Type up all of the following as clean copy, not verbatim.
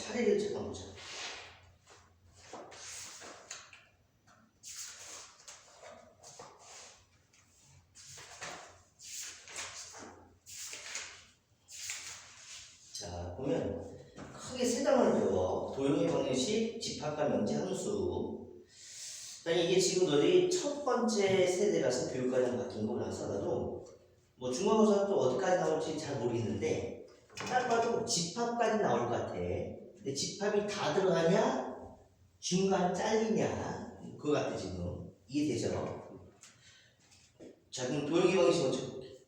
사례를 잠깐 보자. 자, 보면 크게 세 단어를 배워. 도형의 방정식, 집합과 명제, 함수. 이게 지금 너희 첫 번째 세대라서 교육과정 바뀐 거고 나서라도 뭐 중간고사 또 어디까지 나올지 잘 모르겠는데 딱 봐도 집합까지 나올 것 같아. 근데 집합이 다 들어가냐 중간 잘리냐 그거 같아 지금. 이해되죠? 자, 그럼 도형의 방정식 먼저 볼게.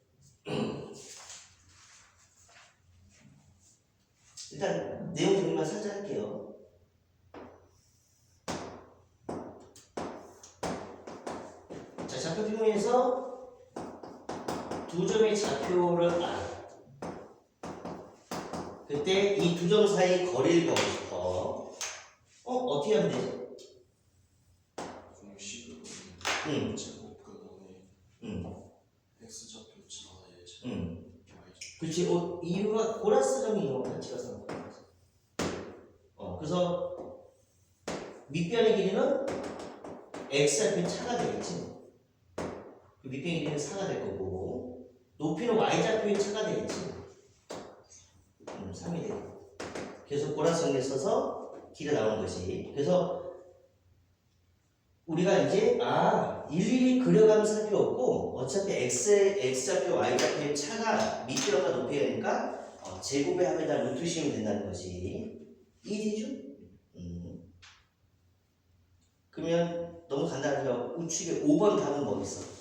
일단 내용 정리만 살짝 할게요. 자, 좌표 비문에서 두 점의 좌표를 알아. 그때 이 두 점 사이 거리를 구하고 싶어. 어떻게 하면 되죠? 공식으로 제곱근원의 x좌표 차의 제곱 그렇지. 이유가 보라스점이 같이 가서 그래서 밑변의 길이는 x좌표 차가 되겠지. 그 밑변의 길이는 4가 될 거고 높이는 y좌표의 차가 되겠지. 3이 되고. 그래서 보라색에 써서 길이 나오는 것이. 그래서 우리가 이제 일일이 그려가면 살 필요 없고 어차피 x좌표 y좌표의 차가 밑변과 높이니까 제곱의 합에다 루트 씌우면 된다는 것이. 이해되죠? 그러면 너무 간단하죠. 우측에 5번 답은 뭐겠어?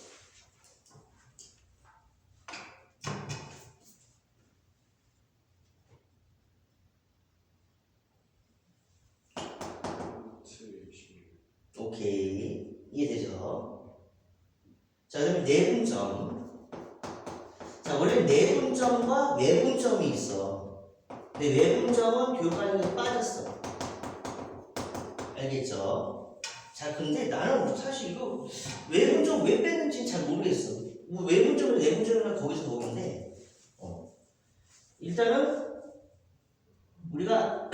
오케이. 이해되죠? 자, 그러면 내분점. 자, 원래 내분점과 외분점이 있어. 근데 외분점은 교과정에 빠졌어. 알겠죠? 자, 근데 나는 사실 이거 외분점 왜 뺐는지 잘 모르겠어. 뭐 외분점을 내분점이나 거기서 보는데 일단은 우리가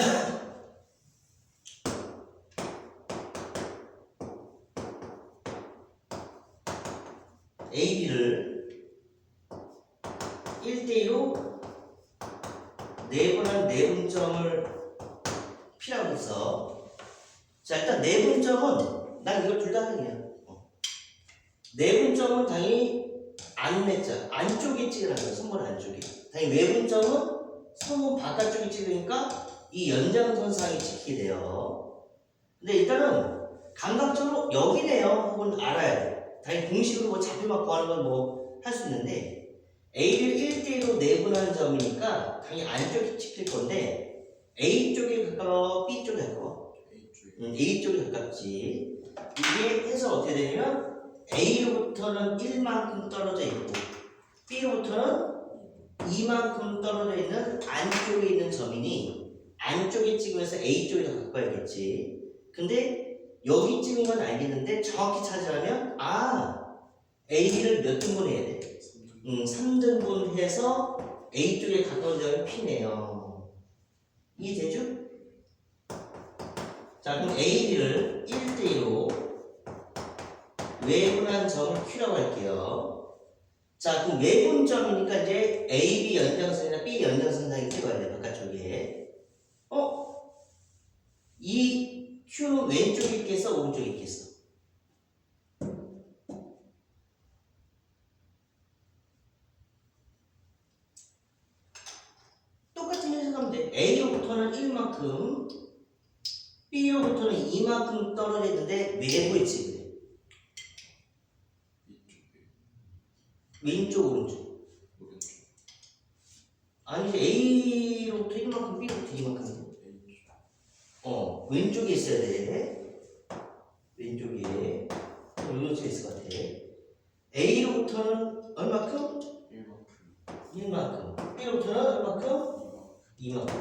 AB를 1대2로 내분한 내분점을 P라고 했어. 자, 일단 내분점은 난 이걸 둘 다 하느냐. 내분점은 당연히 안내자 안쪽에 찍으라는 거야. 선문 안쪽에. 당연히 외분점은 선문 바깥쪽에 찍으니까 이 연장선상에 찍히게 돼요. 근데 일단은 감각적으로 여기네요. 혹은 알아야 돼. 당연히 공식으로 뭐 좌표만 구하는 건 뭐 할 수 있는데 A를 1대1로 내분한 점이니까 당연히 안쪽에 찍힐 건데 A 쪽에 가까워? B 쪽에 가까워? A 쪽에 가깝지. 이게 해서 어떻게 되냐면 A로부터는 1만큼 떨어져 있고 B로부터는 2만큼 떨어져 있는 안쪽에 있는 점이니 안쪽에 찍으면서 A 쪽에 더 가까워야겠지. 근데 여기 찍은 건 알겠는데 정확히 찾으려면 AB를 몇 등분 해야 돼? 3등분 해서 A 쪽에 가까운 점이 P네요. 이해되죠? 자, 그럼 AB를 1대1로 외분한 점을 Q라고 할게요. 자, 그럼 외분점이니까 이제 AB 연장선이나 B 연장선상에 찍어야 돼, 바깥쪽에. 이 Q는 왼쪽에 있겠어, 오른쪽에 있겠어? 똑같은 해석하면 돼. A로부터는 1만큼, B로부터는 2만큼 떨어져 있는데 외부에 찍으래. 왼쪽, 오른쪽. 아니지, A로부터 1만큼, B로부터 2만큼. 왼쪽에 있어야 돼. 왼쪽에. 오른쪽에 있을 것 같아. A로부터는 얼마큼? 1만큼. B로부터는 얼마큼? 2만큼.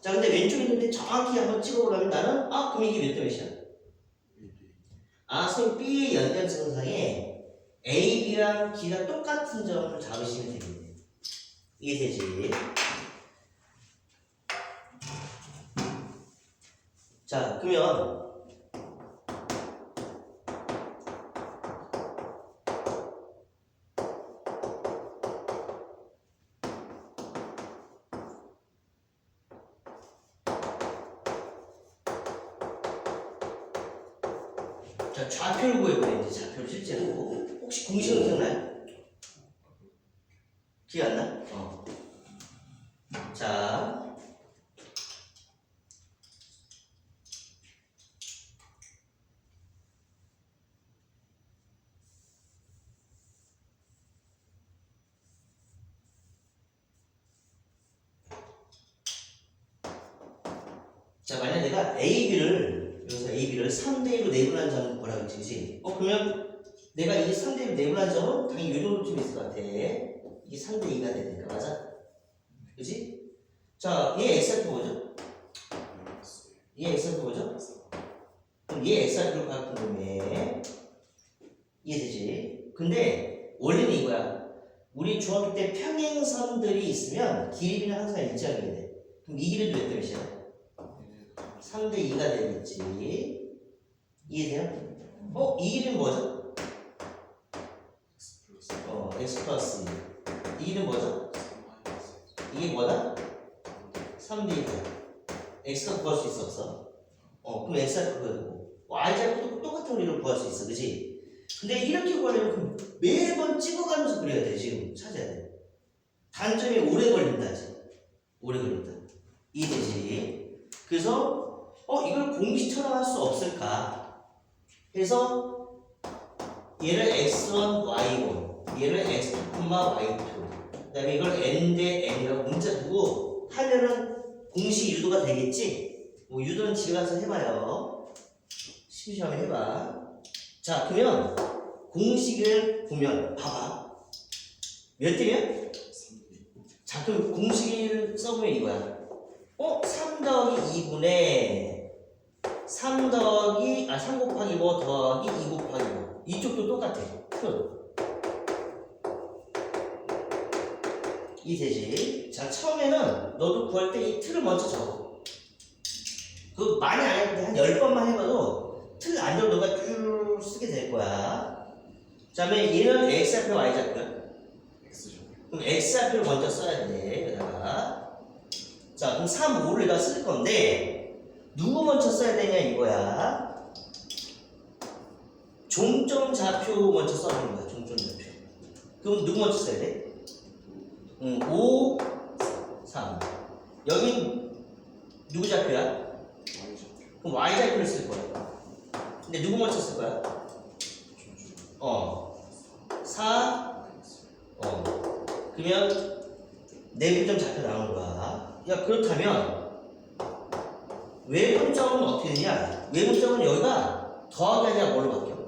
자, 근데 왼쪽에 있는데 정확히 한번 찍어보려면 나는 그럼 이게 몇 대 몇이야? 선생님 B의 연장선상에 A, B랑 G가 똑같은 점을 잡으시면 되겠네. 이게 되지. 자, 그러면 자, 좌표를 구해보래. 이제 좌표를 실제로. 혹시 공식은 기억나요? 기억 안 나? 자, 만약 내가 여기서 AB를 3대1로 내분한 점을 뭐라고 했지, 그치? 그러면 내가 이 3대1로 내분한 점은 당연히 이 정도쯤 있을 것 같아. 이게 3대2가 되니까, 맞아? 그치? 자, 얘 X좌표 뭐죠? 얘 X좌표 뭐죠? 그럼 얘 X좌표로 바꾼 다음에 이해되지? 근데 원리는 이거야. 우리 중학교 때 평행선들이 있으면 길이는 항상 일정하게 돼. 그럼 이 길이도 몇 대 몇이야? 3대2가 되겠지. 이해돼요? 이 길이는 뭐죠? x 플러스 2. 이 길이는 뭐죠? 이게 뭐다? 3대2다. x가 구할 수 있어, 없어? 그럼 x가 그거야 되고 y자도 똑같은 원리로 구할 수 있어, 그치? 근데 이렇게 구하려면 그럼 매번 찍어가면서 그려야 돼. 지금 찾아야 돼. 단점이 오래 걸린다. 오래 걸린다. 이해되지? 그래서 이걸 공식처럼 할 수 없을까 해서 얘를 x1, y1 얘를 x2, y2 그 다음에 이걸 n 대 n이라고 문자 두고 하면은 공식 유도가 되겠지? 뭐 유도는 집에 가서 해봐요. 심심하면 해봐. 자, 그러면 공식을 보면 봐봐. 몇 대면? 자, 그럼 공식을 써보면 이거야. 3 더하기 2분의 3 곱하기 5 더하기 2 곱하기 5 이쪽도 똑같아. 끝. 이 되지. 자, 처음에는 너도 구할 때 이 틀을 먼저 적어. 그 많이 안 해도 돼. 한 10번만 해봐도 틀 안 적어도 너가 쭉 쓰게 될 거야. 자, 그다음에 얘는 x좌표, y좌표야. 그럼 x좌표를 먼저 써야 돼. 여기다가. 자, 그럼 3, 5를 여기다 쓸 건데 누구 먼저 써야 되냐 이거야. 종점 좌표 먼저 써보는 거야. 종점 좌표. 그럼 누구 먼저 써야 돼? 5, 3. 여긴 누구 좌표야? 그럼 y좌표를 쓸 거야. 근데 누구 먼저 쓸 거야? 4, 그러면 내분점 좌표 나오는 거야. 야, 그렇다면 외분점은 어떻게 되냐? 외분점은 여기가 더하기 아니라 뭘로 바뀌어?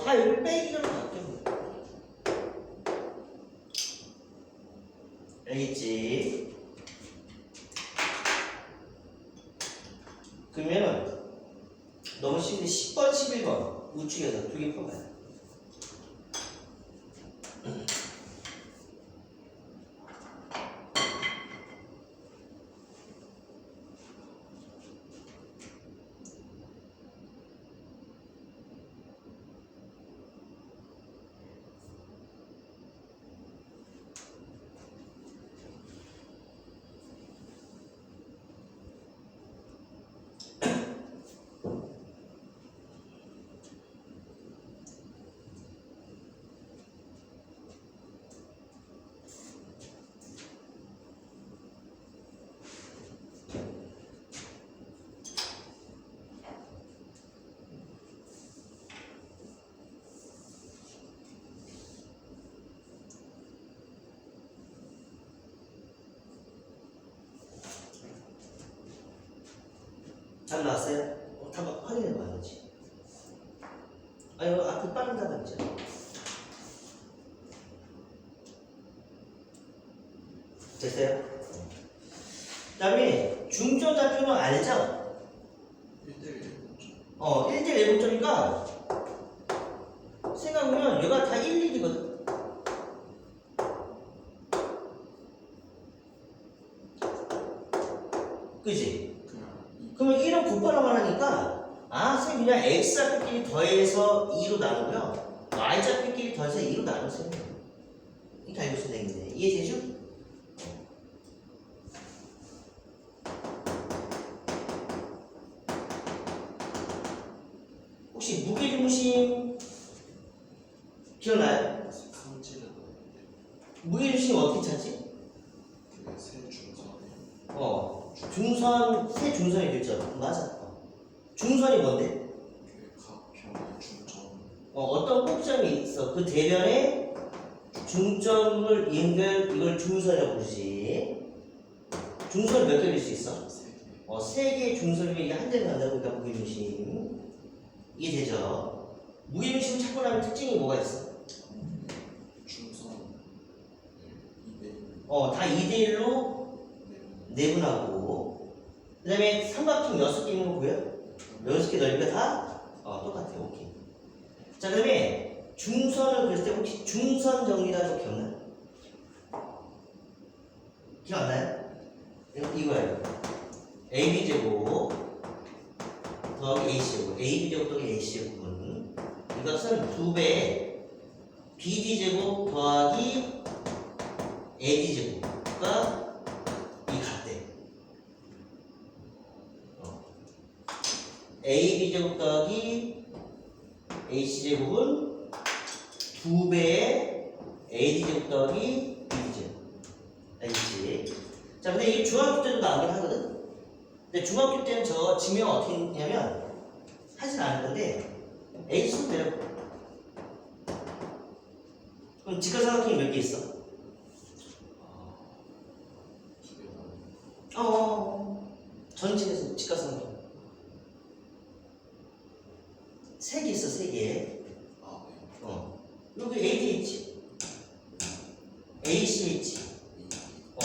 다 여기 빼기로 바뀌어. 알겠지? 그러면 너무 쉽은데 10번, 11번 우측에서 두 개 풀어봐요. 답 나왔어요? 답 확인해봐야지. 아니, 앞에 빠른 답 있잖아. 됐어요? 그 다음에 중점 좌표는 알죠? 1대1 0점이니까 생각해보면 얘가 다 1, 1이거든. 그지? 그러면 x좌표끼리 더해서 2로 나누고요. y좌표끼리 더해서 2로 나누세요. 이렇게 알고 있으면 되겠네. 이해되죠? 혹시 무게중심 기억나요? 상지는 없는데 무게중심 어떻게 찾지? 그게 세 중선에 중선, 세 중선이 되죠. 맞아. 중선이 뭔데? 그게 가평의 중점 어떤 꼭점이 있어. 그 대변에 중점을 이걸 중선이라고 부르지. 중선 몇 개일 수 있어? 세 개의 중선이 이게 한 대로 간다고 보니까 무게중심. 이게 되죠. 무게중심 찾고 나면 특징이 뭐가 있어? 중선 2대1 다 2대1로 내분하고, 그 다음에 삼각형 6개 있는 거 보여? 6개 넓이가 다 똑같아요. 오케이. 자, 그 다음에 중선을 그렸을 때 혹시 중선 정리라는 거 기억나요? 기억 안 나요? 이거예요. AB제곱 더하기 AC제곱, AB제곱 더하기 AC제곱은 이것은 2배의 BD제곱 더하기 AD제곱과 이 같대. AB제곱 더하기 AC제곱은 2배의 AD제곱 더하기 BD제곱. 알겠지? 자, 근데 이게 중학교 때도 나오긴 하거든? 근데 중학교 때는 저 증명 어떻게 했냐면 하진 않을 건데 A수로 내려. 그럼 직각삼각형이 몇 개 있어? 전체에서 직각삼각형 3개 있어. 3개. 여기 ADH, ACH,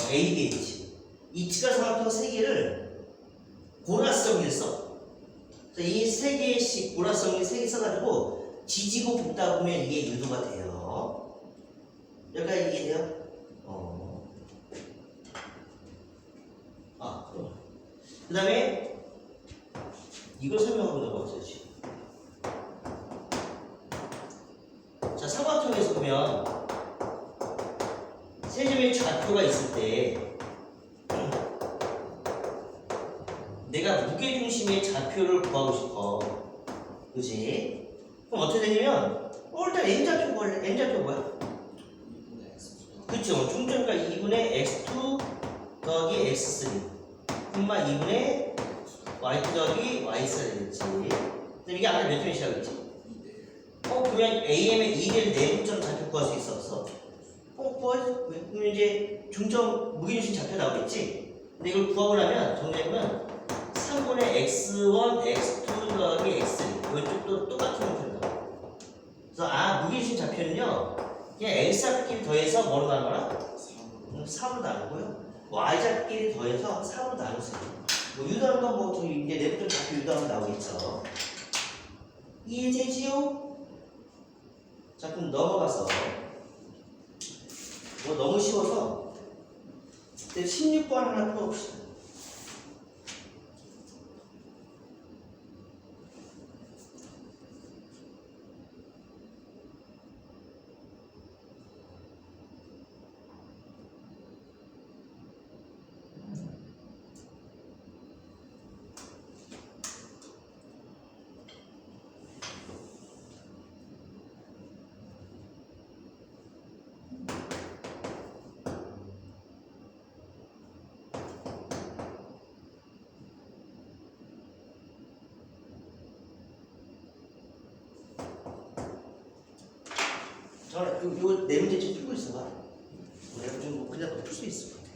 ABH. 이 직각삼각형 3개를 고라성을 써. 이 3개씩 고라성을 3개 써가지고 지지고 볶다 보면 이게 유도가 돼요. 여기까지 이해돼요? 그 다음에 이걸 설명하고 넘어가야지. 자, 삼각형에서 보면 세 점의 좌표가 있을 때 내가 무게중심의 좌표를 구하고 싶어. 그지? 그럼 어떻게 되냐면 일단 N좌표 구할래. N좌표 뭐야? 2분의 x 그쵸. 중점가 2분의 x2 더하기 x3 콤마 2분의 y2 더하기 y4 되겠지. 그럼 이게 아까 몇 점이 시작했지? 2대1 그러면 AM의 2대1 내분점 좌표 구할 수 있어 없어? 구하지. 그러면 이제 중점 무게중심 좌표 나오겠지? 근데 이걸 구하고 나면 정리해보면 3분의 x1, x2 더하기 x3 이쪽도 똑같은 형태로 나와. 그래서 무게중심 좌표는요 그냥 x좌표끼리 더해서 뭐로 나누나? 3으로 나누고요. y좌표끼리 더해서 3으로 나누세요. 뭐 유도하는 건 뭐 저기 이제 내부점 좌표 유도하면 나오겠죠. 이해되지요? 자, 그럼 넘어가서 뭐 너무 쉬워서 16번 하나 풀어봅시다. 이거 네 문제 좀 풀고 있어봐. 내가 좀 그냥 풀 수 있을 것 같아.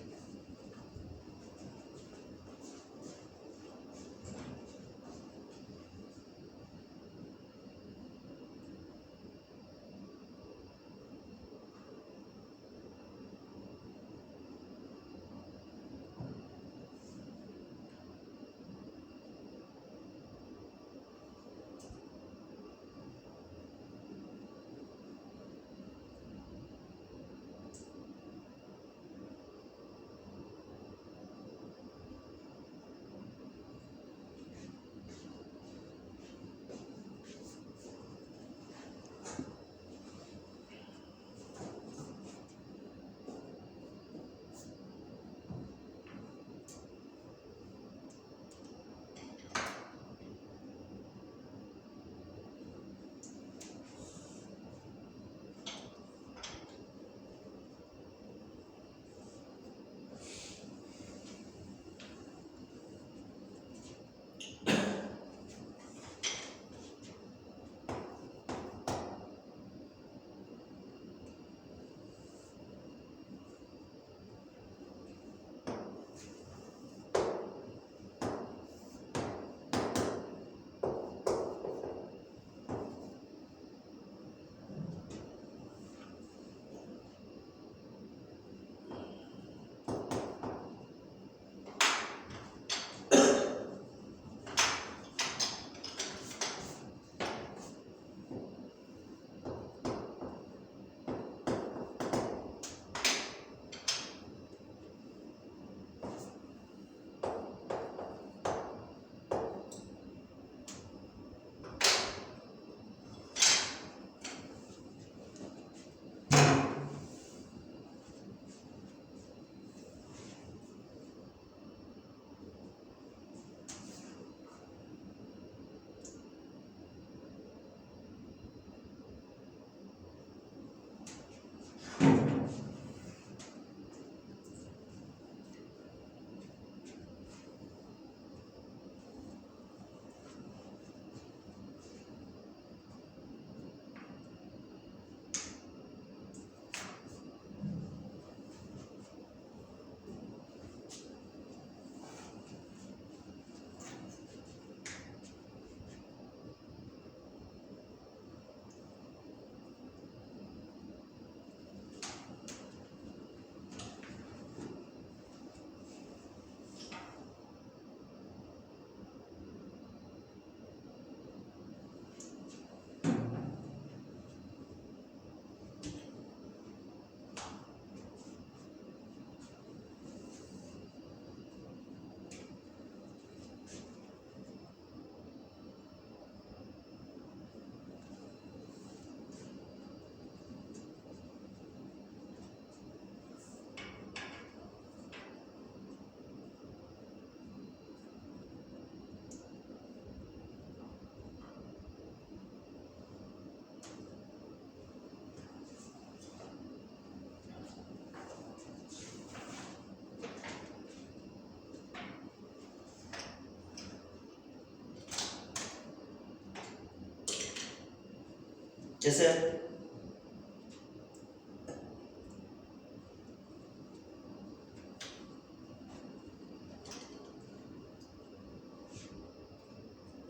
됐어요?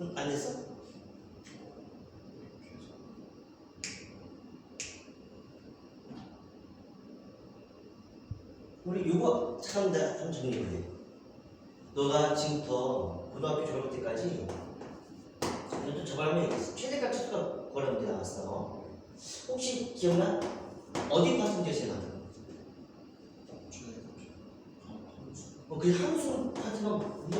응, 안 됐어? 우리 요거 참 내가 한번 정리해볼래. 너가 지금부터 고등학교 졸업 때까지 이것도 저번에 얘기했어. 최대값 최소값 구하라 문제 나왔어. 혹시 기억나? 어디 파트 문제 제일 많아? 그 함수 파트가 문제.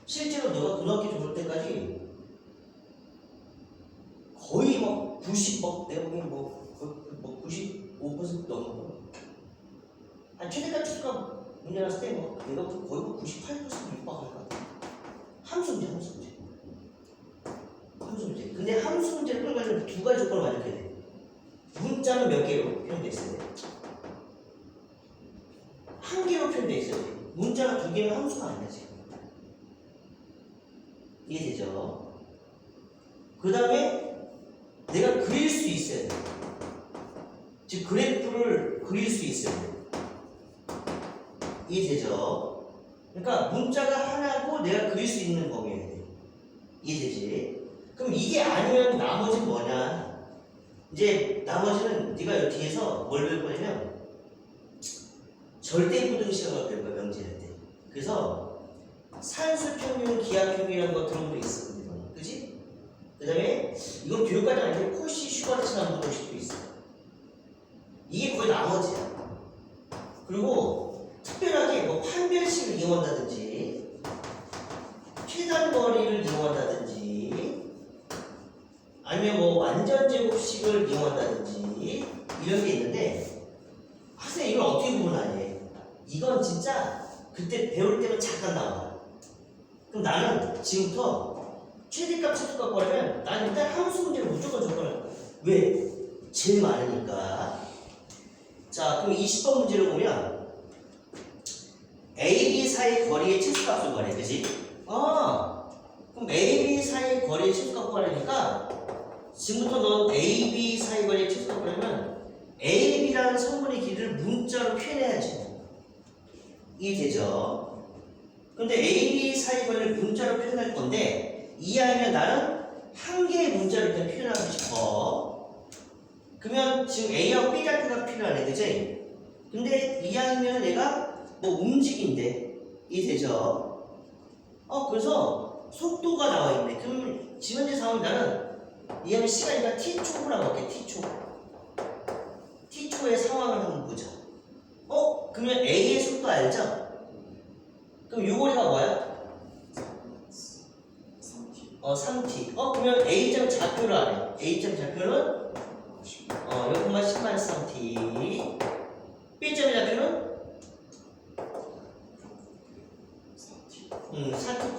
실제로 너가 고등학교 졸업 때까지 거의 막 90, 내가 보기엔 뭐 95% 넘는 거. 한 최대값 최소값 문제 나왔을 때 내가 거의 98% 육박할 것 같아. 함수 문제. 근데 함수 문제를 풀려면 두 가지 조건을 만족해야 돼. 문자는 몇 개로 표현돼 있어야 돼? 한 개로 표현돼 있어야 돼. 문자가 두 개면 함수가 아니야 지금. 이해되죠? 그 다음에 내가 그릴 수 있어야 돼. 즉 그래프를 그릴 수 있어야 돼. 이해되죠? 그러니까 문자가 하나고 내가 그릴 수 있는 범위여야 돼. 이해되지? 그럼 이게 아니면 나머지는 뭐냐? 이제 나머지는 네가 여기 뒤에서 뭘 배울 거냐면 절대부등식을 배울 거야, 명제할 때. 그래서 산수평균, 기하평균이라는 거 들어본 적 있어. 그지? 그 다음에 이건 교육과정 아니고 코시 슈바르츠라는 부등식도 있어. 이게 거의 나머지야. 그리고 특별하게 뭐 판별식을 이용한다든지 최단거리를 이용한다든지 아니면 뭐 완전제곱식을 이용한다든지 이런 게 있는데 학생 이걸 어떻게 구분하니? 이건 진짜 그때 배울 때는 잠깐 나와. 그럼 나는 지금부터 최대값 최소값 구하려면 나는 일단 함수 문제를 무조건 접근할 거야. 왜? 제일 많으니까. 자, 그럼 20번 문제를 보면 A, B 사이 거리의 최소값을 구하래, 그지? 그럼 A, B 사이 거리의 최소값 구하려니까 지금부터 넌 A, B 사이 거리의 최소값 구하려면 A, B라는 성분의 길이를 문자로 표현해야지. 이해되죠? 근데 A, B 사이 거리를 문자로 표현할 건데 이해하면 나는 한 개의 문자로 일단 표현하고 싶어. 그러면 지금 A하고 B 좌표가 필요하네, 그지? 근데 이해하면 내가 뭐 움직인대. 이해되죠? 그래서 속도가 나와 있네. 그럼 지금 현재 상황 나는 이해하면 시간이가 t초라고 할게. t초의 상황을 한번 보자. 그러면 A의 속도 알죠? 그럼 요 거리가 뭐야? 3t. 그러면 A점 좌표를 알아. A점 좌표는 요것만 10만 3t. B점의 좌표는 4t,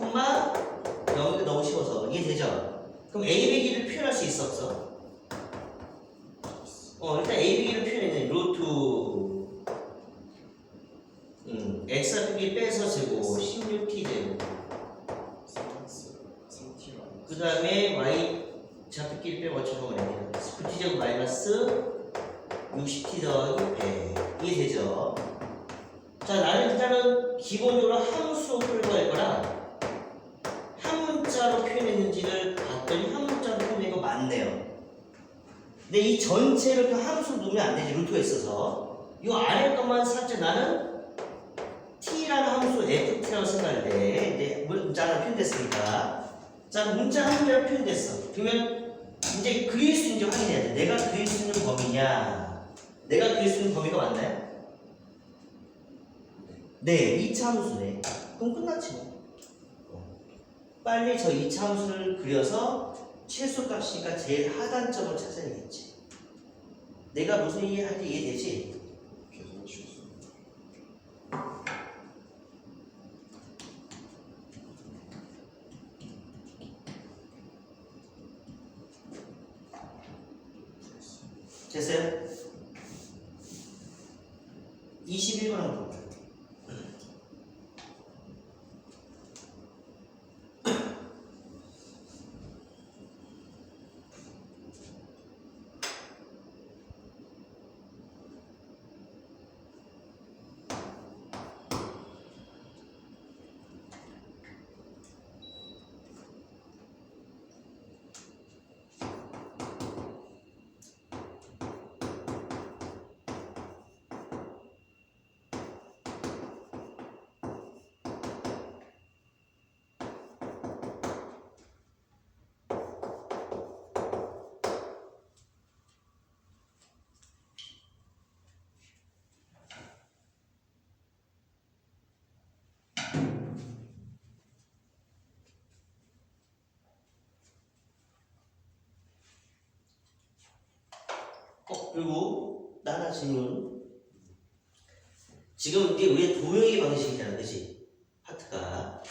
0이 너무 쉬워서 이해되죠? 그럼 A, B 길을 표현할 수 있어 없어? 일단 A, B 길을 표현해. 루트 x 좌표기 빼서 제곱 16t 제곱 그 다음에 y 좌표끼리 빼고 어쩌고 그래 9t 제곱 마이너스 60t 더하기 100 이해되죠? 자, 나는 일단은 기본적으로 함수로 풀고 할 거라 한 문자로 표현했는지를 봤더니 한 문자로 표현한 거 맞네요. 근데 이 전체를 그 함수로 놓으면 안 되지. 루트가 있어서 이 아래 것만 살짝 나는 t라는 함수 ft라고 생각할 때 문자가 표현됐으니까 자, 문자 한 문자로 표현됐어. 그러면 이제 그릴 수 있는지 확인해야 돼. 내가 그릴 수 있는 범위냐? 내가 그릴 수 있는 범위가 맞나요? 네, 2차 함수네. 그럼 끝났지 뭐. 빨리 저 2차 함수를 그려서 최소값이니까 제일 하단점을 찾아야겠지. 내가 무슨 이해할지 이해되지? 계산 실수. 됐어요? 21번 한번 볼까요? 그리고 나 하나 질문. 지금 이게 우리의 도형의 방식이잖아, 그치? 파트가.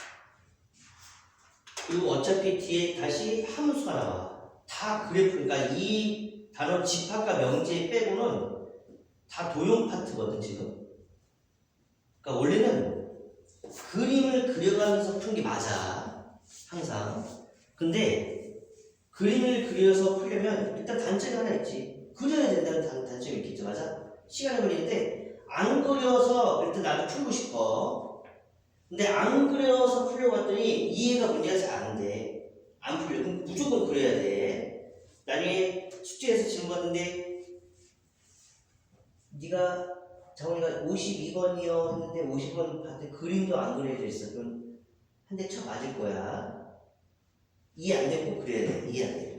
그리고 어차피 뒤에 다시 함수가 나와. 다 그래프, 그러니까 이 단어 집합과 명제 빼고는 다 도형 파트거든, 지금. 그러니까 원래는 그림을 그려가면서 푸는 게 맞아. 항상. 근데 그림을 그려서 풀려면 일단 단점이 하나 있지. 그려야 된다는 단점이 있겠죠, 맞아? 시간이 걸리는데 안 그려서 일단 나도 풀고 싶어. 근데 안 그려서 풀려고 했더니 이해가 문제가 잘 안 돼. 안 풀려. 그럼 무조건 그려야 돼. 나중에 숙제에서 질문 받는데 네가 정훈이가 52번이요 했는데 50번 봤더니 그림도 안 그려져 있어. 그럼 한 대 쳐 맞을 거야. 이해 안 되고 그래야 돼. 이해 안 돼.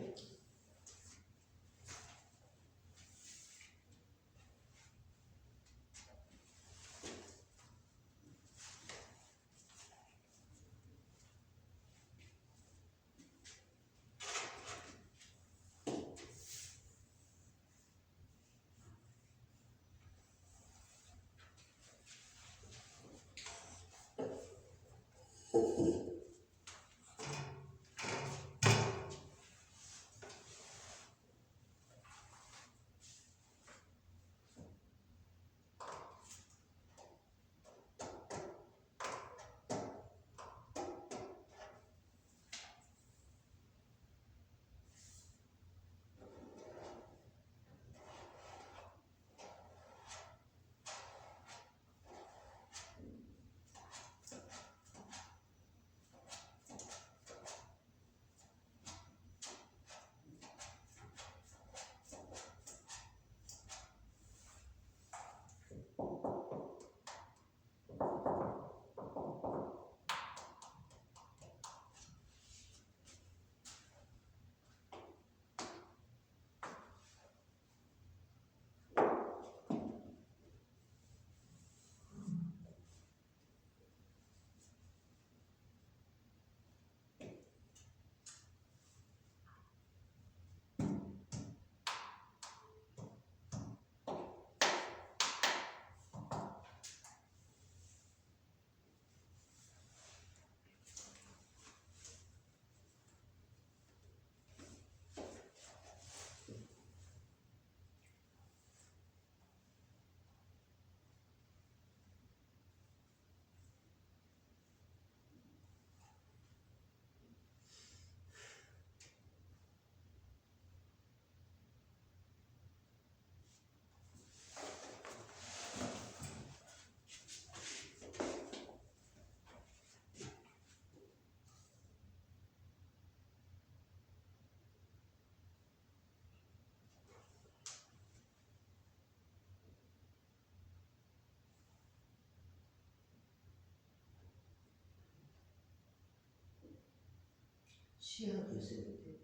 시 하나 더 있어야 되는데.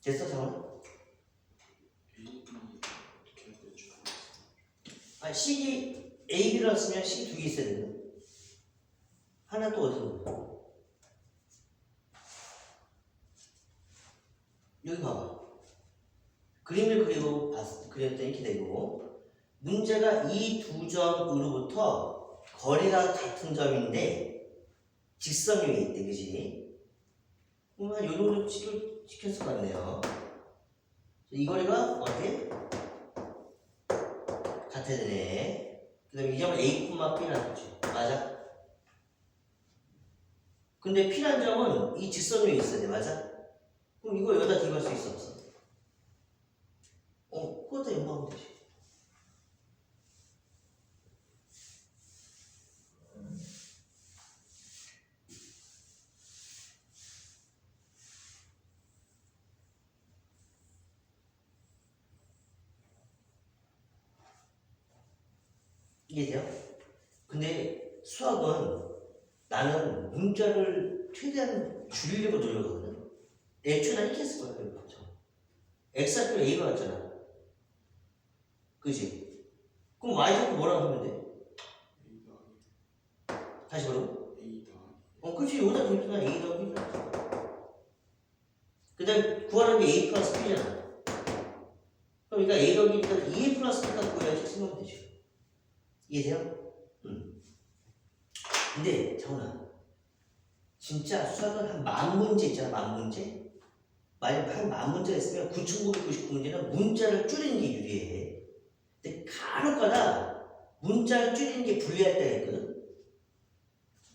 됐어, 정훈? A, B 어떻게 해야 될지 모르겠어. 아, 식이 A, B를 쓰면 식이 두 개 있어야 된다. 하나 또 어디서? 여기 봐봐. 그림을 그렸더니 이렇게 되고, 문제가 이 두 점으로부터 거리가 같은 점인데 직선형이 있대, 그지? 그러면 요런 식을 시켰을 것 같네요. 이 거리가 어때? 같아야 되네. 그 다음에 이 점을 A, B라고 했지. 맞아? 근데 P란 점은 이 직선 위에 있어야 돼. 맞아? 그럼 이거 여기다 대입할 수 있어 없어? 그거다 연구하면 되지. 이해돼요? 근데 수학은 나는 문자를 최대한 줄이려고 노력하거든. 애초에 난 이렇게 했을 거야. x좌표 a가 왔잖아. 그지? 그럼 y좌표 뭐라고 하면 돼? A 더하기 다시 그럼? A 더하기 그치. 여기다 대입하면 a 더하기 그 다음 구하는 게 a 플러스 b잖아. 그러니까 a 더하기 b니까 2a 플러스 b가 구해야지 쓰면 되지. 이해돼요? 근데 정훈아, 진짜 수학은 한 10,000문제 있잖아. 10,000문제. 만약 한 10,000문제가 있으면 9,999문제는 문자를 줄이는 게 유리해. 근데 간혹가다 문자를 줄이는 게 불리할 때가 있거든.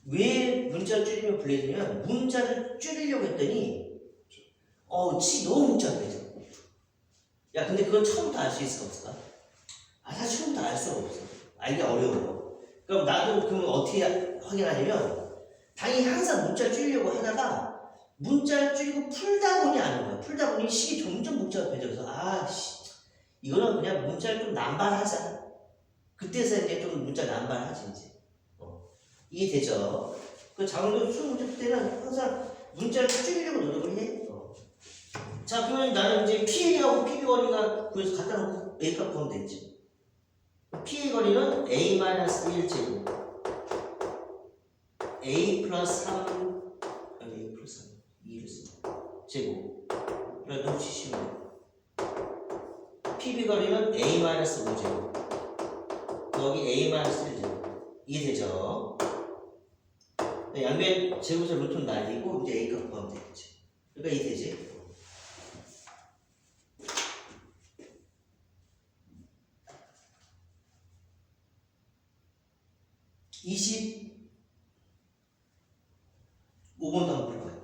왜 문자를 줄이면 불리하냐면 문자를 줄이려고 했더니 너무 문자가 되죠. 야, 근데 그건 처음부터 알 수 있을까 없을까? 사실 처음부터 알 수가 없어. 알기 어려워요. 그럼 나도 그럼 어떻게 확인하냐면 당연히 항상 문자를 줄이려고 하다가 문자를 줄이고 풀다 보니 아는 거야. 풀다 보니 식이 점점 문자가 되져서 이거는 그냥 문자를 좀 남발하자. 그때서 이제 좀 문자 남발하지 이제. 이해되죠? 그 장문도 수능 문제 풀 때는 항상 문자를 줄이려고 노력을 해. 자, 그러면 나는 이제 PA하고 PB 거리가 그래서 갖다 놓고 A 값 구하면 되지. PA 거리는 A-1제곱 A 플러스 3 A 플러스 3 2를 써 제곱 그래도 70 PB 거리는 A-5제곱 여기 A-1제곱 이해되죠? 양변 제곱에서 루트는 날리고 이제 A 값 구하면 되겠지. 그러니까 이해되지? 25번도 한번 풀어봐요.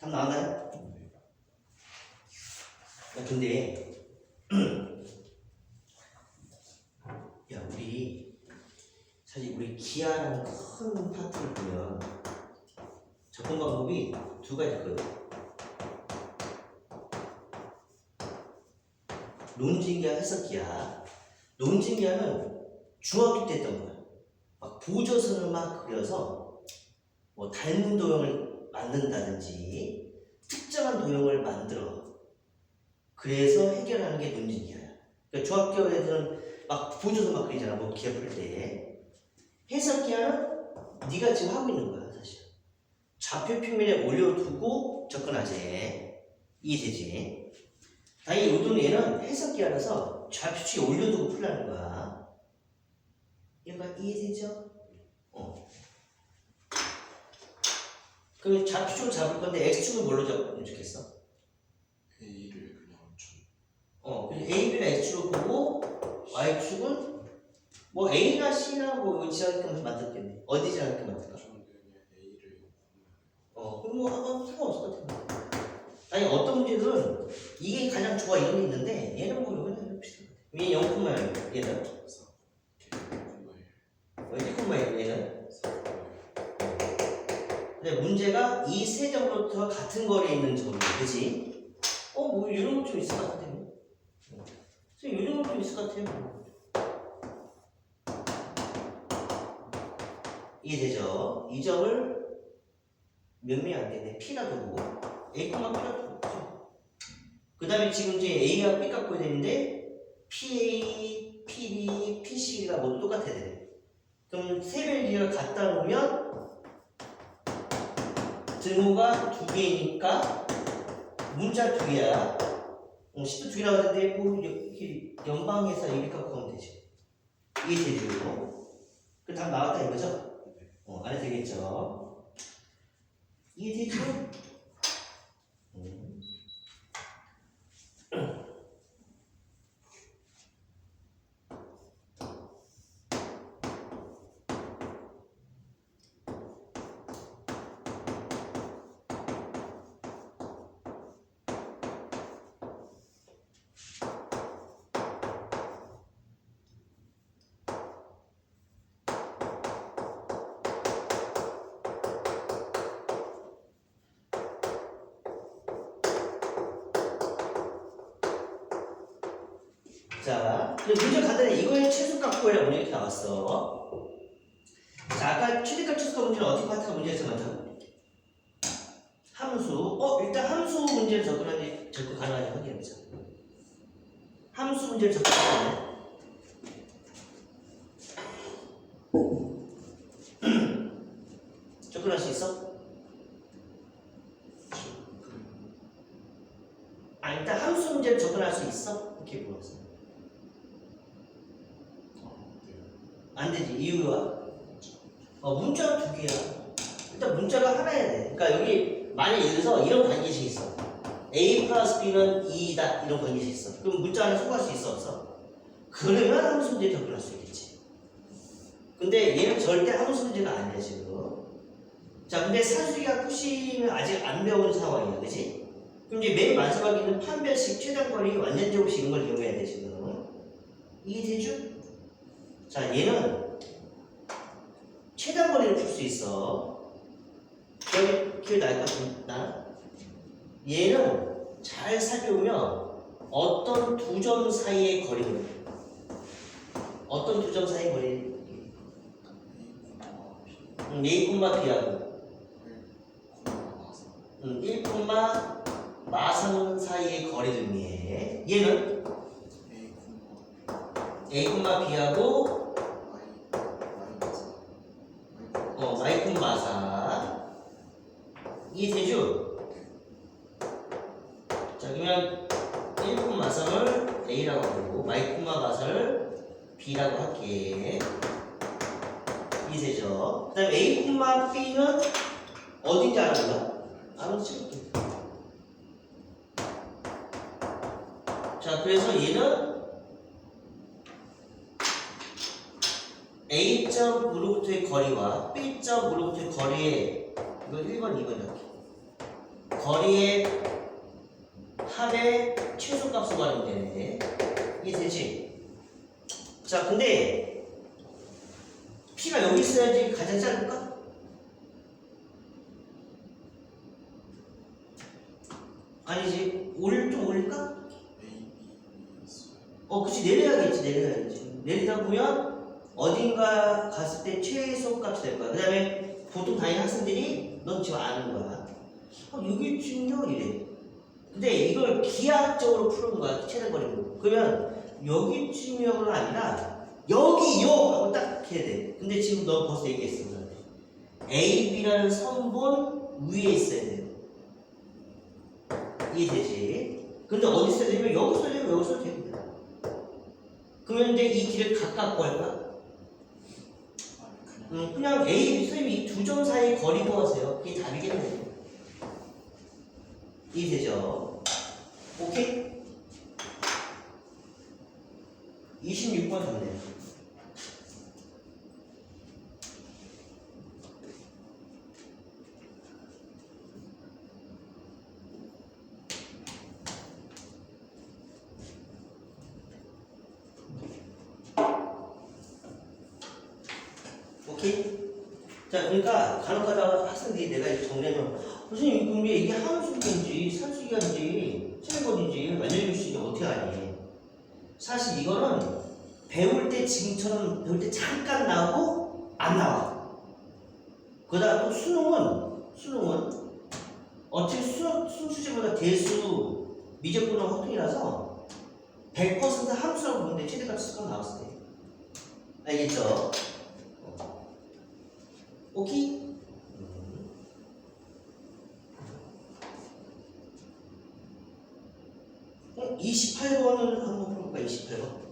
답 나왔나요? 야, 근데 야, 사실 우리 기하라는 큰 파트를 보면 접근 방법이 두 가지 있거든. 논증기하, 해석기하. 논증기하는 중학교 때 했던 거야. 막 보조선을 막 그려서 뭐 닮은 도형을 만든다든지 특정한 도형을 만들어. 그래서 해결하는 게 논증기하야. 그러니까 중학교 애들은 막 보조선 막 그리잖아. 뭐 기하 풀 때. 해석기하는 네가 지금 하고 있는 거야, 사실. 좌표 평면에 올려두고 접근하지. 이해되지? 당연히 요즘 얘는 해석기하라서 좌표축에 올려두고 풀라는 거야. 얘가 이해되죠? 그럼 좌표축을 잡을 건데 x축은 뭘로 잡으면 좋겠어? A를 그냥 준. A, B나 x축을 보고 y축은 뭐 A나 C나 뭐 지하게끔 만들겠네. 어디 지하게끔 만들까? 그냥 A를 그럼 뭐 상관없을 것 같아. 아니 어떤 문제들은 이게 가장 좋아 이런 게 있는데 얘는 뭐 이거는 비슷해. 얘 0,1 얘는 1,1 얘는. 근데 문제가 이 세 점부터 같은 거리에 있는 점이 그지? 뭐 이런 거 좀 있을 것 같아. 이런 거 좀 있을 것 같아요. 이해되죠? 이 점을 몇명이 안 되네. P라도 보고 A만 P라도 보고. 그 다음에 지금 이제 A와 B 갖고 되는데 PA, PB, PC가 모두 똑같아야 돼. 그럼 세배기가 갖다 놓으면 등호가 두 개니까 문자 두 개야. 식도 두 개 나왔는데 뭐 이렇게 연방해서 이렇게 갖고 가면 되지. 이해되죠? 그 답 나왔다 이거죠? 안 해도 되겠죠? 이해되죠? 자, 문제 간단해. 이거의 최소값구해라 문제 이렇게 나왔어. 자, 아까 최대값 최소값 문제는 어떻게 파트가 문제에서 먼저? 함수. 일단 함수 문제를 접근하는지 접근 가능한지 확인해보자. 함수 문제를 접근하는데 접근할 수 있어? 일단 함수 문제를 접근할 수 있어? 이렇게 물었어. 안 되지. 이유가 문자가 두 개야. 일단 문자가 하나여야 돼. 그러니까 여기 만약 예를 들어서 이런 관계식이 있어. A 플러스 B는 2다 이런 관계식이 있어. 그럼 문자 안에 속할 수 있어 없어? 그러면 함수 문제 접근할 수 있겠지. 근데 얘는 절대 함수 문제가 아니야 지금. 자, 근데 산수기하 푸시는 아직 안 배운 상황이야, 그렇지? 그럼 이제 맨 마지막에 있는 판별식, 최단거리, 완전제곱식 이런 걸 이용해야 돼 지금. 이해되죠? 자, 얘는 최단거리를 풀 수 있어. 기억이 날 것 같나? 얘는 잘 살펴보면 어떤 두 점 사이의 거리를 어떤 두 점 사이의 거리 A, B하고 1, 마상 사이의 거리를 의미해. 얘는 A, B하고 마이콘 마사. 이해되죠? 자, 그러면 1콘 마상을 A라고 하고 마이콘마 마사를 B라고 할게. 이해되죠? 그 다음에 A, B는 어딘지 알아볼까? 알아서 찍을게. 자, 그래서 얘는 A점으로부터의 거리와 B점으로부터의 거리의 이거 1번, 2번 이렇게 거리의 합의 최소값을 구하면 되네. 이게 되지? 자, 근데 P가 여기 있어야지 가장 짧을까? 아니지. 좀 올릴까? A, B 있어요. 그치. 내려야겠지. 내리다 보면 어딘가 갔을 때 최소값이 될 거야. 그 다음에 보통 다니는 학생들이 넌 지금 아는 거야. 여기쯤요 이래. 근데 이걸 기하학적으로 푸는 거야. 최대거리로. 그러면 여기쯤이요가 아니라 여기요 하고 딱 해야 돼. 근데 지금 너 벌써 얘기했어. A, B라는 선본 위에 있어야 돼요. 이해되지? 근데 어디 써야 되냐면 여기 써야 되고 여기 써도 됩니다. 그러면 이제 이 길을 가깝고 할까? 그냥 A, B 선생님이 이 두 점 사이 거리 구하세요. 그게 답이겠네요. 이해되죠? 오케이? 26번 좋네요. 오케이? 자, 그러니까 간혹가다 학생들이 내가 이렇게 정리하면 선생님 그럼 이게 함수인지 산수기인지 최대거리인지 알려줄 수 있는데 어떻게 아니? 사실 이거는 배울 때 지금처럼 배울 때 잠깐 나오고 안 나와. 그러다가 또 수능은 어차피 순수제보다 대수 미적분의 확통이라서 100% 함수라고 보는데 최대값이 수가 나왔을 때. 알겠죠? 오케이? 28번을 한번 풀어볼까? 28번.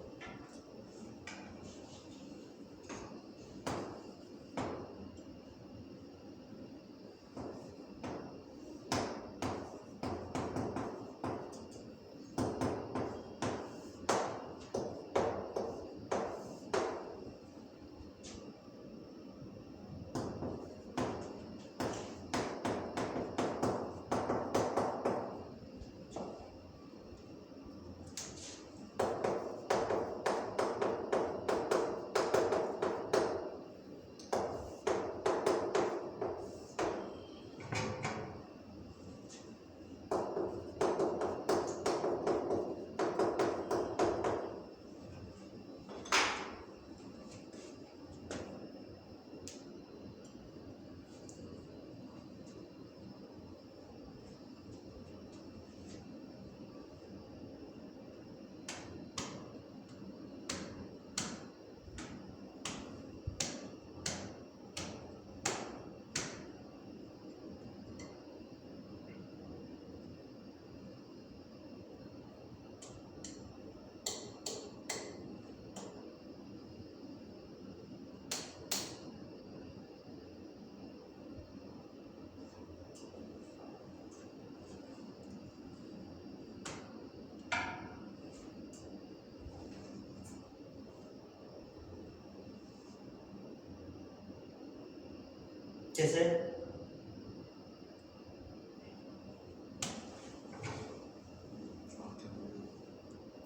됐어요?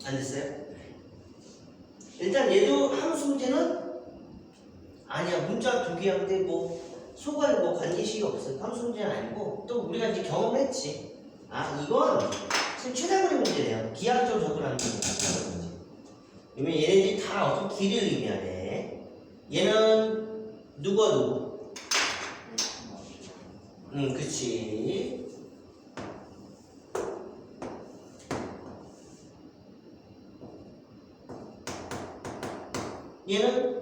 안 됐어요? 일단 얘도 함수 문제는 아니야. 문자 두 개인데 뭐 소괄 뭐 관계식이 없어요. 함수 문제는 아니고 또 우리가 이제 경험했지. 이건 지금 최대거리 문제네요. 기하학적으로 접근하는 문제. 그러면 얘네들이 다 어떤 길을 의미하네. 얘는 누구? 그치. 얘는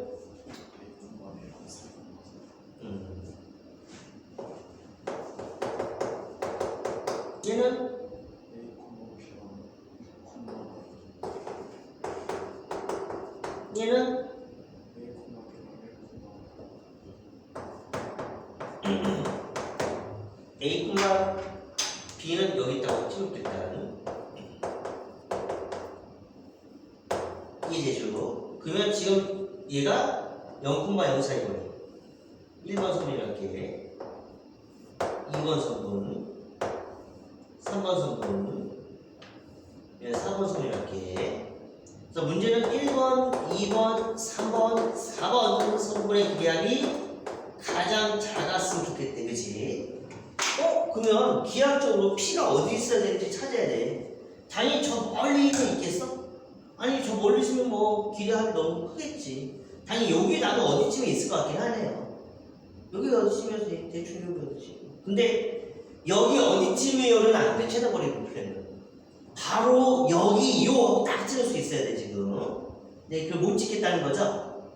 얘는 얘는 A, B는 여기 있다고 치면 일단 이해되죠? 그러면 지금 얘가 0,0 사이 거리 1번 선분이랄게 2번 선분 3번 선분, 4번 선분 이렇게. 그래서 문제는 1번, 2번, 3번, 4번 선분의 기압이 가장 작았으면 좋겠대, 그치? 그러면 기하학적으로 P가 어디 있어야 되는지 찾아야 돼. 당연히 저 멀리 있겠어? 아니, 저 멀리 있으면 뭐 기하학이 너무 크겠지. 당연히 여기 나도 어디쯤에 있을 것 같긴 하네요. 여기 어디쯤에서 대충 여기 어디지? 근데 여기 어디쯤에요는 안 돼, 찾아버리고 플랜은. 바로 여기 요 딱 찍을 수 있어야 돼, 지금. 네, 그걸 못 찍겠다는 거죠?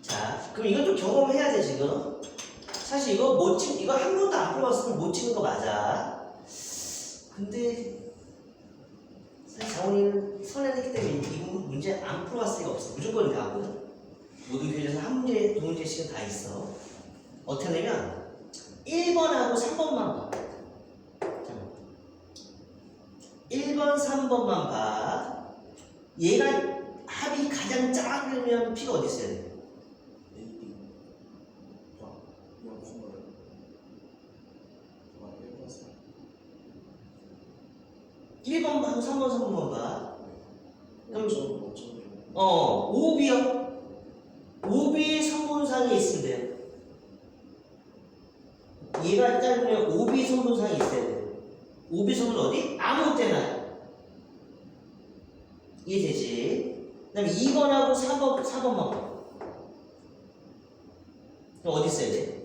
자, 그럼 이것도 경험해야 돼, 지금. 사실 이거 이거 한 번도 안 풀어봤으면 못 찍는 거 맞아. 근데, 사실 장훈이는 선행했기 때문에 이 문제 안 풀어봤을 리가 없어. 무조건 다 하거든. 모든 교재에서 한 문제, 두 문제씩은 다 있어. 어떻게 하냐면, 1번하고 3번만 봐. 1번, 3번만 봐. 얘가 합이 가장 작으면 P가 어디 있어야 돼? 1번하고 3번, 3번만 봐. 그럼 5B요. 5B 성분상이 있으면 돼요. 얘가 짧으면 5B 성분상이 있어야 돼요. 5B 성분 어디? 아무 때나. 이해되지? 그 다음에 2번하고 4번만 봐. 그럼 어디 있어야 돼?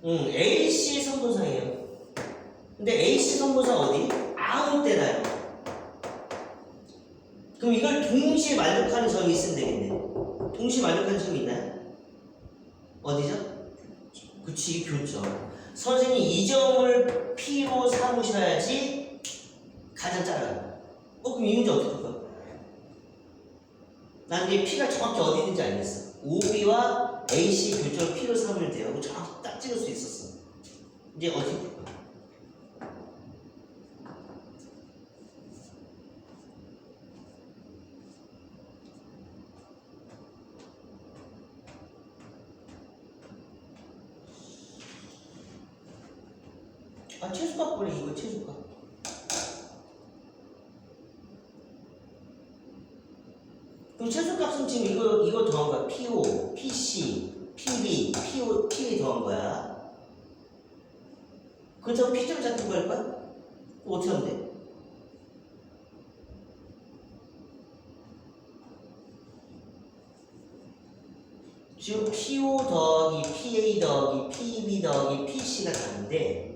AC 성분상이에요. 근데 AC 성분상 어디? 아무 때나요. 그럼 이걸 동시에 만족하는 점이 있으면 되겠네. 동시에 만족하는 점이 있나요? 어디죠? 그치, 교점. 선생님 이 점을 P로 삼으셔야지 가장 작아요. 그럼 이 문제 어떻게 할까? 난 이제 P가 정확히 어디 있는지 알겠어. OB와 AC 교점을 P로 삼으면 돼요. 정확히 딱 찍을 수 있었어. 이제 어떻게 할까? 최소값 보내, 이거 최소값. 그럼 최소값은 지금 이거 더한 거야. PO, PC, PB, PO, PA 더한 거야. 그렇다고 P점 잡힌 거일 거야? 그럼 어떻게 하면 돼? 지금 PO 더하기 PA 더하기 PB 더하기 PC가 다른데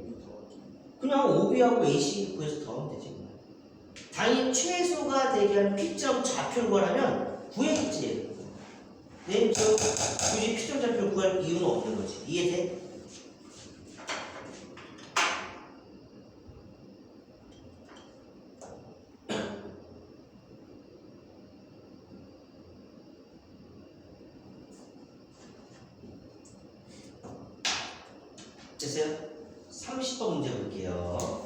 그냥 OB하고 AC 구해서 더하면 되지. 당연히 최소가 되게 하는 P점 좌표를 구하려면 구해야겠지. 네, 굳이 P점 좌표를 구할 이유는 없는 거지. 이해돼? 됐어요? 30번 문제 볼게요.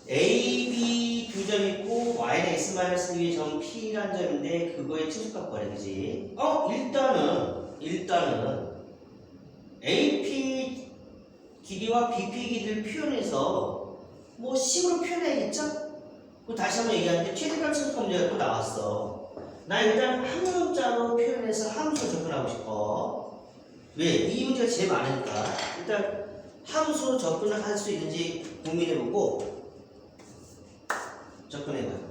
A, B 두 점 있고 Y는 X-2의 점 P라는 점인데 그거의 최소값 구하래, 그지? 일단은 AP 길이와 BP 길이를 표현해서 뭐 식으로 표현해야겠죠? 그리고 다시 한번 얘기하는데 최대값 최소값 문제가 또 나왔어. 나 일단 함수자로 표현해서 함수 접근하고 싶어. 왜? 이 문제가 제일 많으니까. 일단 함수로 접근을 할 수 있는지 고민해보고 접근해봐요.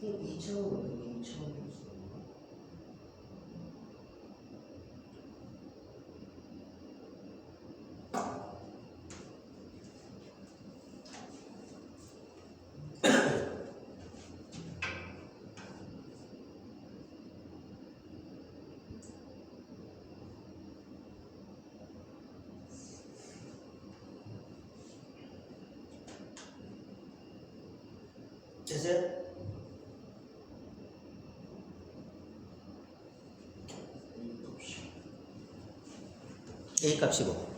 2차원 됐어요? A 값이 뭐?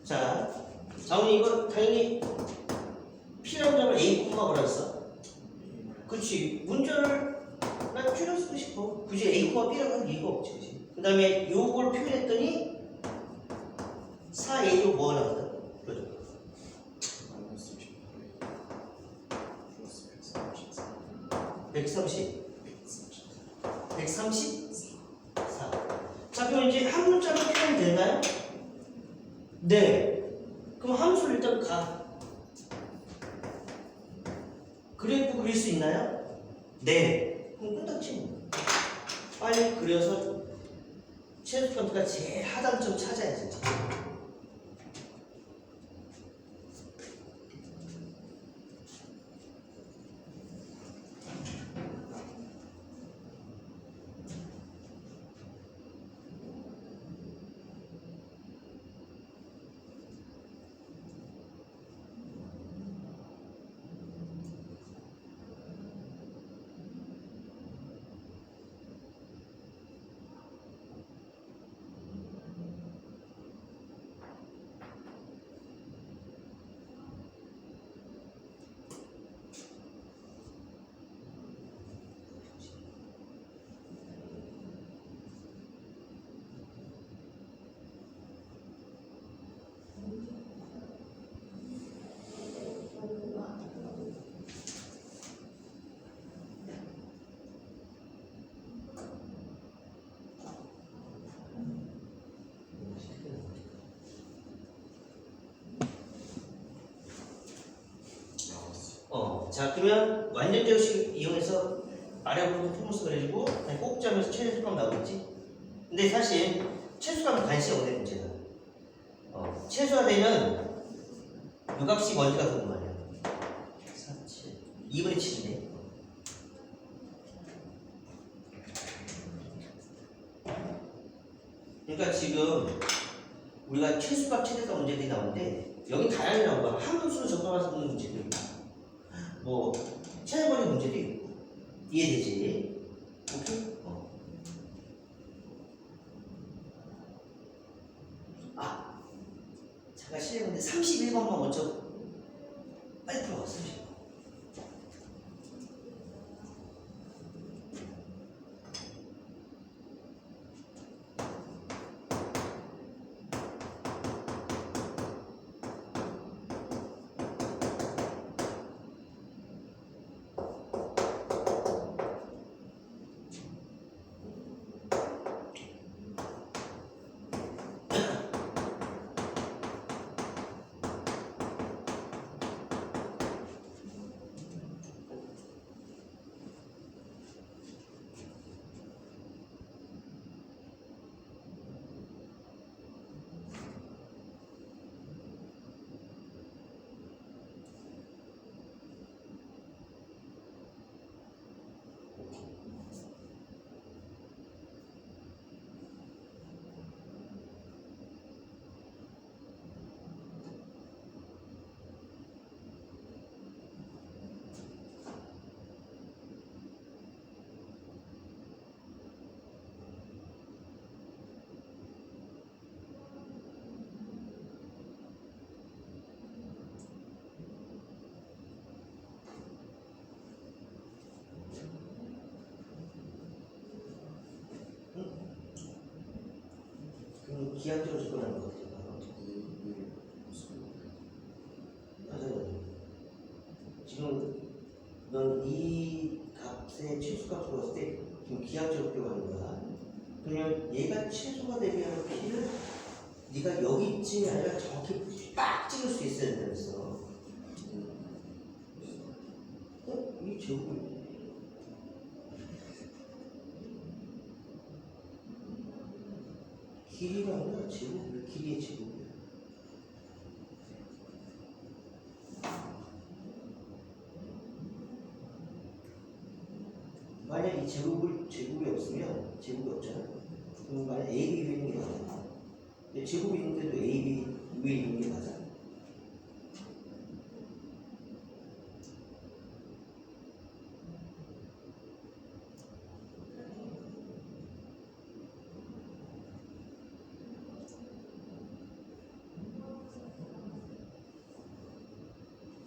자, 자훈이 이거 당연히 P라는 점을 A 콤마라고 했어. 그렇지. 문자를 나 줄여 쓰고 싶어. 굳이 A 콤마 B라고 할 이유가 없지, 그렇지? 그 다음에 요걸 표현했더니 4A로 뭐가 나왔다? 그러죠. 130. 134. 자, 그럼 이제 한 문자로 표현됐나요? 네. 그럼 함수를 일단 그래프 그릴 수 있나요? 네. 그럼 끝났지. 빨리 그려서 최소값가 제일 하단점 찾아야지. 자, 그러면 완전 제곱식 이용해서 아래부분 풀무수 그려주고 꼭지하면서 최소값 나오겠지? 근데 사실 최소값은 관심이 없는 문제다. 최소화 되면 요 값이 뭔지가 궁금하네요. 4, 7, 2분의 7인데. 그러니까 지금 우리가 최소값, 최대값 문제들이 나오는데 여기 다양하게 나온 거야. 함수로 접근할 수 있는 문제도 있고 뭐 체험거리 문제도 있고 이해되지? 오케이? 잠깐 실례했는데 31번만 먼저 빨리 풀어봤어요. 기하학적으로 접근하는 것 같아요. 맞아요. 지금 넌 이 값의 최소값으로 봤을 때 지금 기하학적으로 표현하는 거야. 그러면 얘가 최소가 대비하는 P를 네가 여기쯤이 아니라 정확히 빡 찍을 수 있어야 된다면서. 이 제곱이 길이가 아니라 제곱이야. 길이의 제곱이야. 만약 이 제곱이 없으면 제곱이 없잖아. 그럼 만약 AB 위에 있는 게 맞아. 근데 제곱이 있는데도 AB 위에 있는 게 맞아.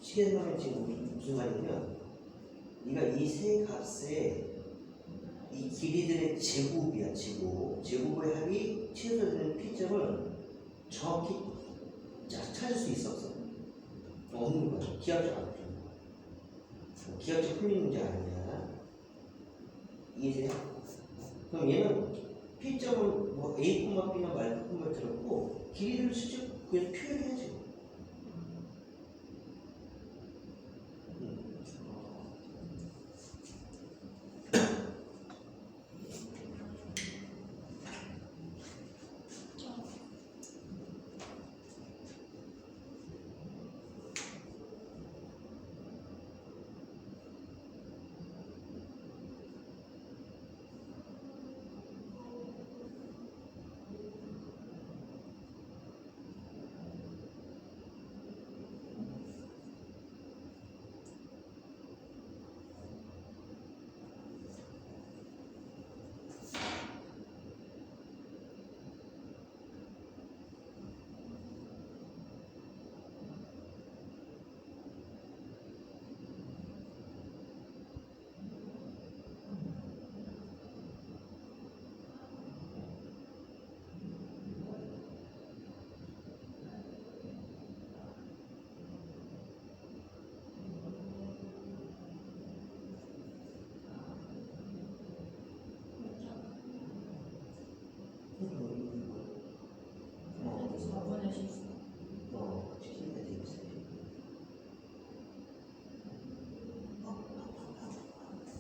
시계상에 지금 무슨 말이냐면 네가 이 세 값에 이 길이들의 제곱이야. 제곱의 합이 최소되는 P점을 정확히 찾을 수 있어 없어? 없는 거야. 기하학적 안 풀리는 거야. 기하학적 풀리는 문제 아니야. 이해돼요? 그럼 얘는 P점은 뭐 A, B나 말고 들었고 길이를 직접 그냥 표현해야지.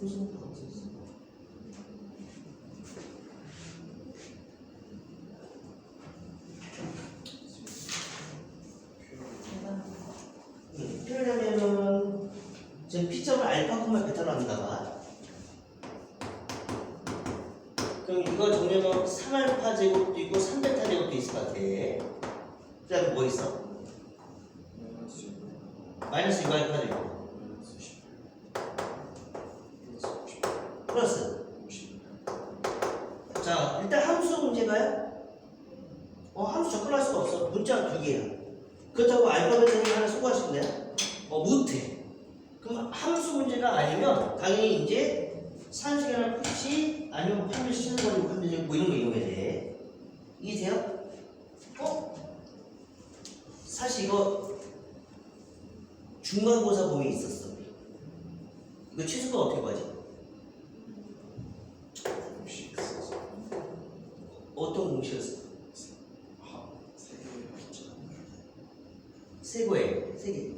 무슨 방법이 있어? 표현하면은 지금 P점을 알파, 베타로 한다 봐. 그럼 이거 정리하면 3알파 제곱도 있고 3베타 제곱도 있을 것 같아. 그 다음에 뭐 있어? 마이너스 6알파 제곱 플러스. 자, 일단 함수 문제가요? 함수 접근할 수가 없어. 문자가 두 개야. 그렇다고 알파벳을 하나 소거하실래요? 못해. 그럼 함수 문제가 아니면 당연히 이제 산수계나 푸시 아니면 판별식 시선거리 판별식 뭐 이런 거 이용해야 돼. 이해돼요? 사실 이거 중간고사 범위 있었어. 이거 최소가 어떻게 구하지? 어떤 공식이었어? 세고에 세 개.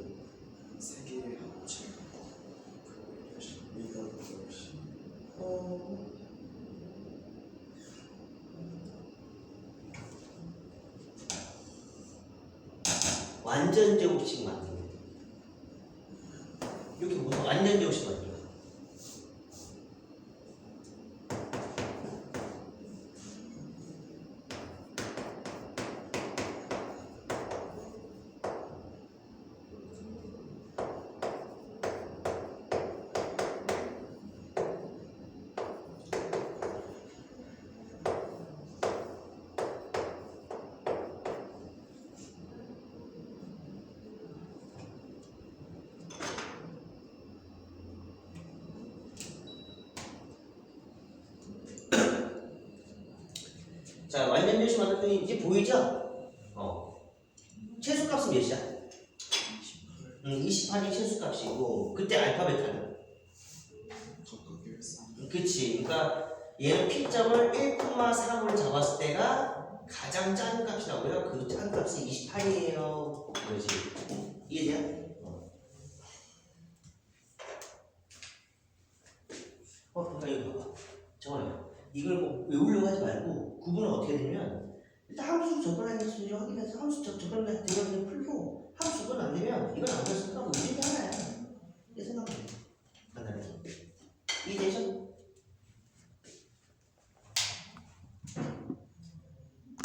완전 제곱식 만들기. 이렇게 보면 완전 제곱식 만들기. 자, 완전조시 만났더니 이제 보이죠? 최소값은 몇이야? 28이 최소값이고 그때 알파 베타는? 그치. 그러니까 얘는 P점을 1,3을 잡았을 때가 가장 작은 값이 나오고요. 그 작은 값이 28이에요. 그렇지. 이해돼요? 그러니까 이거 봐봐. 정원아, 이걸 뭐 외우려고 하지 말고 구분은 어떻게 되냐면 일단 함수 접근하는지 확인해서 함수 접근을 되면 그냥 풀고 함수 접근 안 되면 이건 안 됐으니까 뭐 이게 하나야.